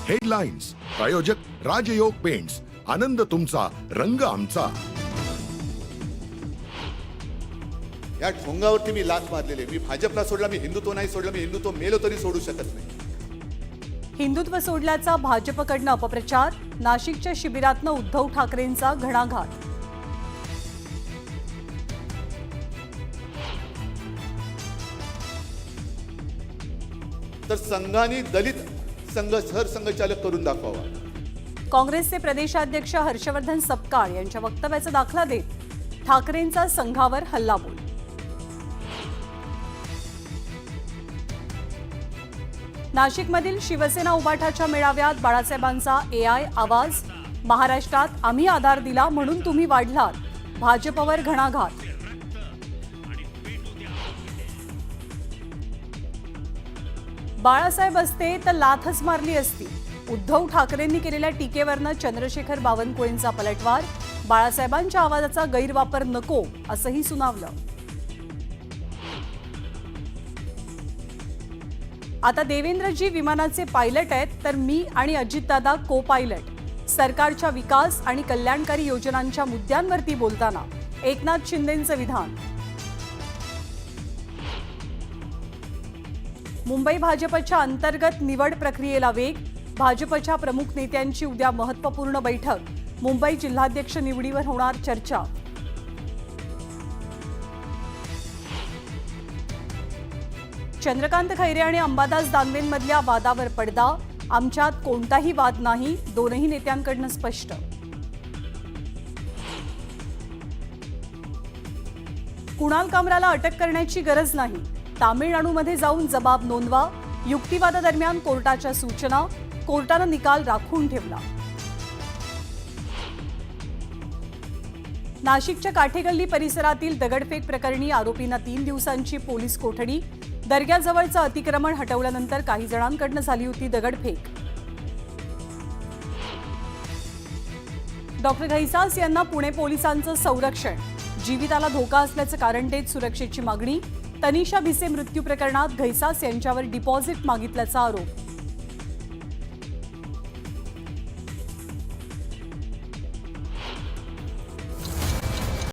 Headlines प्रायोजक राजयोग paints, आनंद तुमचा, रंग आमचा। या ढोंगावरती मी लाथ मारलेली। मी भाजपला सोडला, मी हिंदुत्व नाही सोडलं, मी हिंदुत्व मेलो तरी सोडू शकत नाही। हिंदुत्व सोडल्याचा भाजपकडनं अपप्रचार, नाशिकच्या शिबिरातनं उद्धव ठाकरेंचा घणाघात। तर संघाने दलित संघ सरसंघचालक करून दाखवावा। काँग्रेसचे प्रदेशाध्यक्ष हर्षवर्धन सपकाळ यांच्या वक्तव्याचा दाखला देत ठाकरेंचा संघावर हल्लाबोल। नाशिकमधील शिवसेना उबाठाच्या मेळाव्यात बाळासाहेबांचा एआय आवाज, महाराष्ट्रात आम्ही आधार दिला म्हणून तुम्ही वाढलात, भाजपवर घणाघात। बाळासाहेब असते तर लाथच मारली असती, उद्धव ठाकरेंनी केलेल्या टीकेवरनं चंद्रशेखर बावनकुळेंचा पलटवार, बाळासाहेबांच्या आवाजाचा गैरवापर नको असंही सुनावलं। आता देवेंद्रजी विमानाचे पायलट आहेत तर मी आणि अजितदादा को पायलट। सरकारच्या विकास आणि कल्याणकारी योजनांच्या मुद्द्यांवरती बोलताना एकनाथ शिंदेंचं विधान। मुंबई भाजपच्या अंतर्गत निवड प्रक्रियेला वेग, भाजपच्या प्रमुख नेत्यांची उद्या महत्त्वपूर्ण बैठक, मुंबई जिल्हाध्यक्ष निवडीवर होणार चर्चा। चंद्रकांत खैरे आणि अंबादास दानवेंमधल्या वादावर पडदा, आमच्यात कोणताही वाद नाही, दोनही नेत्यांकडून स्पष्ट। कुणाल कामराला अटक करण्याची गरज नाही, तामिळनाडूमध्ये जाऊन जबाब नोंदवा, युक्तिवादादरम्यान कोर्टाच्या सूचना, कोर्टानं निकाल राखून ठेवला। नाशिकच्या काठेगल्ली परिसरातील दगडफेक प्रकरणी आरोपींना 3 दिवसांची पोलीस कोठडी, दर्ग्याजवळचं अतिक्रमण हटवल्यानंतर काही जणांकडून झाली होती दगडफेक। डॉक्टर घैसास यांना पुणे पोलिसांचं संरक्षण, जीविताला धोका असल्याचं कारण देत सुरक्षेची मागणी, तनिषा भिसे मृत्यू प्रकरणात घैसास यांच्यावर डिपॉझिट मागितल्याचा आरोप।